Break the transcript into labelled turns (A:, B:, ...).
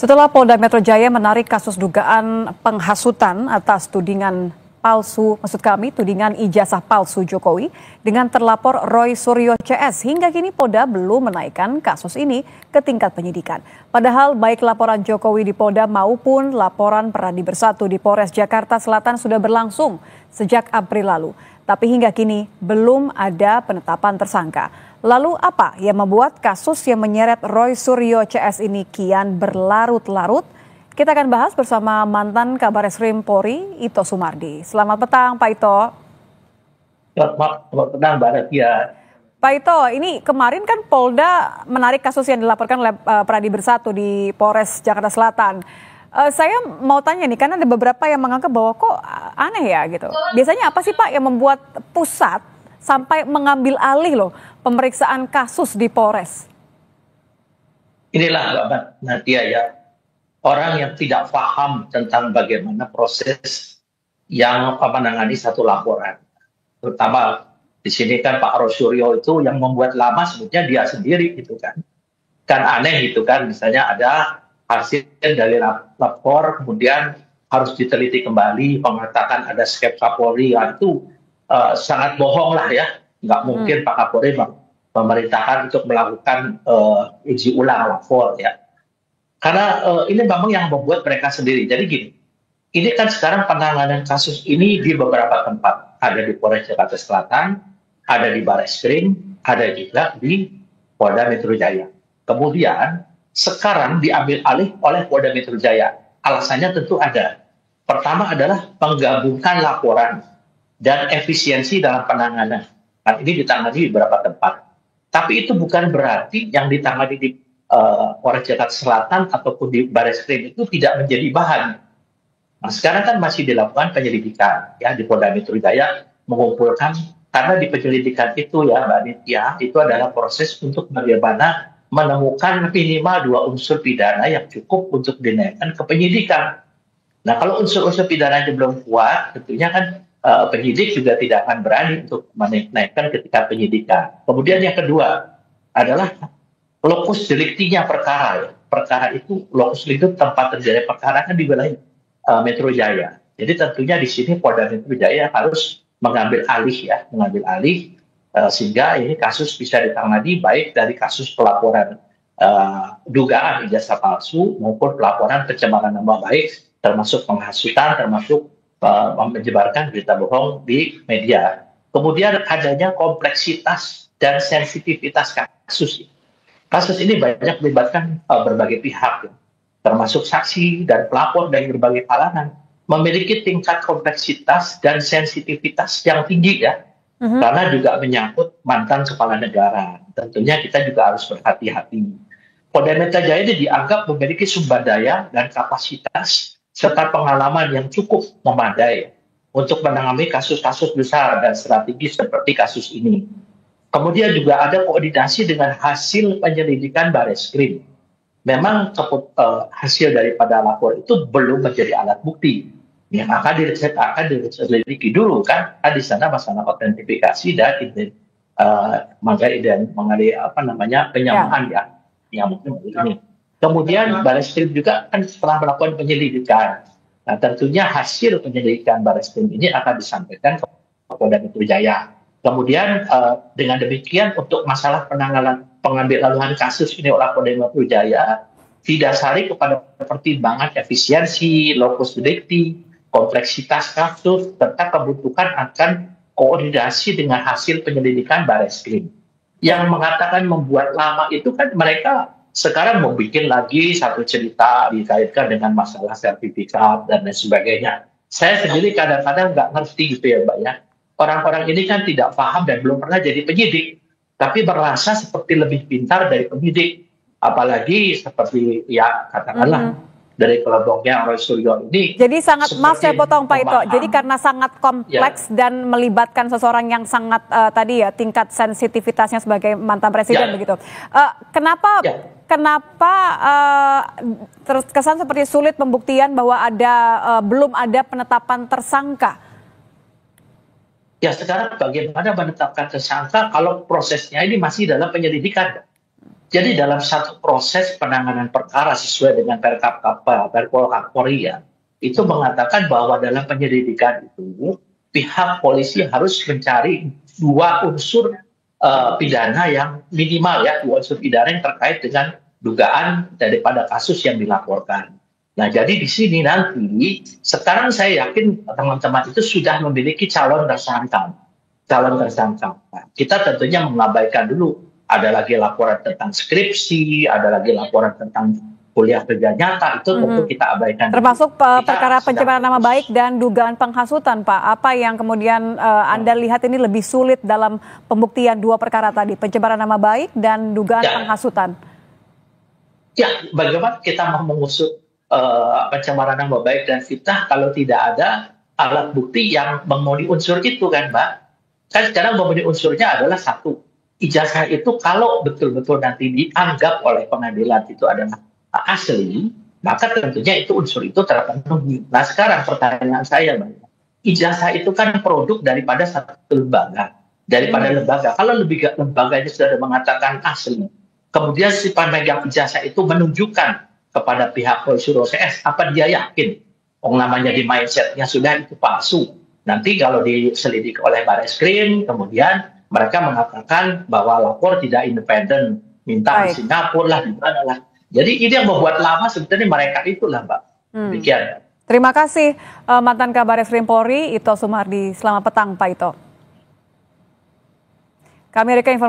A: Setelah Polda Metro Jaya menarik kasus dugaan penghasutan atas tudingan tudingan ijazah palsu Jokowi dengan terlapor Roy Suryo CS, hingga kini Polda belum menaikkan kasus ini ke tingkat penyidikan. Padahal baik laporan Jokowi di Polda maupun laporan Peradi Bersatu di Polres Jakarta Selatan sudah berlangsung sejak April lalu. Tapi hingga kini belum ada penetapan tersangka. Lalu apa yang membuat kasus yang menyeret Roy Suryo CS ini kian berlarut-larut? Kita akan bahas bersama mantan Kabareskrim Polri, Ito Sumardi. Selamat petang, Pak Ito.
B: Selamat petang, Mbak Nadia.
A: Pak Ito, ini kemarin kan Polda menarik kasus yang dilaporkan oleh Peradi Bersatu di Polres Jakarta Selatan. Saya mau tanya nih, karena ada beberapa yang menganggap bahwa kok aneh ya gitu. Biasanya apa sih Pak yang membuat pusat sampai mengambil alih loh pemeriksaan kasus di Polres?
B: Inilah Mbak Nadia ya, orang yang tidak paham tentang bagaimana proses yang menangani satu laporan. Terutama di sini kan Pak Roy Suryo itu yang membuat lama sebetulnya dia sendiri gitu kan. Kan aneh gitu kan, misalnya ada hasil dari lapor, kemudian harus diteliti kembali, mengatakan ada skep Kapolri, itu sangat bohong lah ya. Nggak mungkin Pak Kapolri memerintahkan untuk melakukan uji ulang lapor ya. Karena ini memang yang membuat mereka sendiri. Jadi gini, ini kan sekarang penanganan kasus ini di beberapa tempat. Ada di Polres Jakarta Selatan, ada di Bareskrim, ada juga di Polda Metro Jaya. Kemudian sekarang diambil alih oleh Polda Metro Jaya. Alasannya tentu ada. Pertama adalah menggabungkan laporan dan efisiensi dalam penanganan. Nah, ini ditangani di beberapa tempat. Tapi itu bukan berarti yang ditangani di Polres Jakarta Selatan ataupun di Bareskrim itu tidak menjadi bahan. Nah, sekarang kan masih dilakukan penyelidikan ya di Polda Metro Jaya, mengumpulkan, karena di penyelidikan itu ya Mbak Nitya, itu adalah proses untuk bagaimana menemukan minimal 2 unsur pidana yang cukup untuk dinaikkan ke penyidikan. Nah, kalau unsur-unsur pidananya belum kuat, tentunya kan penyidik juga tidak akan berani untuk menaikkan ketika penyidikan. Kemudian yang kedua adalah lokus deliktinya perkara. Ya. Perkara itu, lokus delikti tempat terjadi perkara kan di wilayah Metro Jaya. Jadi tentunya di sini Polda Metro Jaya harus mengambil alih sehingga ini kasus bisa ditangani baik dari kasus pelaporan dugaan ijazah palsu maupun pelaporan pencemaran nama baik, termasuk penghasutan, termasuk menyebarkan berita bohong di media. Kemudian adanya kompleksitas dan sensitivitas kasus. Kasus ini banyak melibatkan berbagai pihak, ya, termasuk saksi dan pelapor dari berbagai kalangan, memiliki tingkat kompleksitas dan sensitivitas yang tinggi ya, karena juga menyangkut mantan kepala negara. Tentunya kita juga harus berhati-hati. Polda Metro Jaya ini dianggap memiliki sumber daya dan kapasitas serta pengalaman yang cukup memadai untuk menangani kasus-kasus besar dan strategis seperti kasus ini. Kemudian juga ada koordinasi dengan hasil penyelidikan Bareskrim. Memang hasil daripada lapor itu belum menjadi alat bukti. Yang akan diselidiki dulu kan, di sana masalah autentifikasi dan mengenai penyamaan ya, yang mungkin ini. Kemudian Bareskrim juga kan setelah melakukan penyelidikan. Nah, tentunya hasil penyelidikan Bareskrim ini akan disampaikan ke Polda Metro Jaya. Kemudian dengan demikian untuk masalah pengambilan kasus ini oleh Polda Metro Jaya didasari kepada pertimbangan efisiensi, lokus delikti, kompleksitas kasus, serta kebutuhan akan koordinasi dengan hasil penyelidikan Bareskrim. Yang mengatakan membuat lama itu kan mereka sekarang mau bikin lagi satu cerita dikaitkan dengan masalah sertifikat dan lain sebagainya. Saya sendiri kadang-kadang nggak ngerti gitu ya Mbak ya. Orang-orang ini kan tidak paham dan belum pernah jadi penyidik, tapi merasa seperti lebih pintar dari penyidik. Apalagi seperti ya katakanlah dari kelompoknya Roy Suryo ini.
A: Jadi sangat, maaf saya potong Pak Ito, jadi karena sangat kompleks dan melibatkan seseorang yang sangat tadi ya tingkat sensitivitasnya sebagai mantan presiden begitu. Kenapa terus kesan seperti sulit pembuktian bahwa belum ada penetapan tersangka?
B: Ya sekarang bagaimana menetapkan tersangka kalau prosesnya ini masih dalam penyelidikan? Jadi dalam satu proses penanganan perkara sesuai dengan Perpol Kapolri ya, itu mengatakan bahwa dalam penyelidikan itu pihak polisi harus mencari dua unsur pidana yang minimal ya, dua unsur pidana yang terkait dengan dugaan daripada kasus yang dilaporkan. Nah, jadi di sini nanti sekarang saya yakin teman-teman itu sudah memiliki calon tersangka. Nah, kita tentunya mengabaikan dulu. Ada lagi laporan tentang skripsi, ada lagi laporan tentang kuliah kerja nyata, itu tentu kita abaikan.
A: Termasuk perkara pencemaran nama baik dan dugaan penghasutan, Pak. Apa yang kemudian Anda lihat ini lebih sulit dalam pembuktian dua perkara tadi, pencemaran nama baik dan dugaan penghasutan?
B: Ya, bagaimana kita mau mengusut pencemaran nama baik dan fitnah kalau tidak ada alat bukti yang memenuhi unsur itu kan, Mbak? Kan sekarang memenuhi unsurnya adalah satu, ijazah itu kalau betul-betul nanti dianggap oleh pengadilan itu adalah asli, maka tentunya itu unsur itu terpenuhi. Nah sekarang pertanyaan saya, Mbak, ijazah itu kan produk daripada satu lembaga, lembaga. Kalau lembaganya sudah mengatakan asli, kemudian si pemegang ijazah itu menunjukkan kepada pihak Roy Suryo CS, apa dia yakin? Namanya di mindsetnya sudah itu palsu. Nanti kalau diselidik oleh Barreskrim, kemudian mereka mengatakan bahwa lapor tidak independen, minta di Singapura lah, di mana lah. Jadi ini yang membuat lama sebenarnya mereka itulah, Mbak. Demikian.
A: Terima kasih mantan Kabar Eskrim Polri, Ito Sumardi. Selamat petang, Pak Ito. Kami informasi.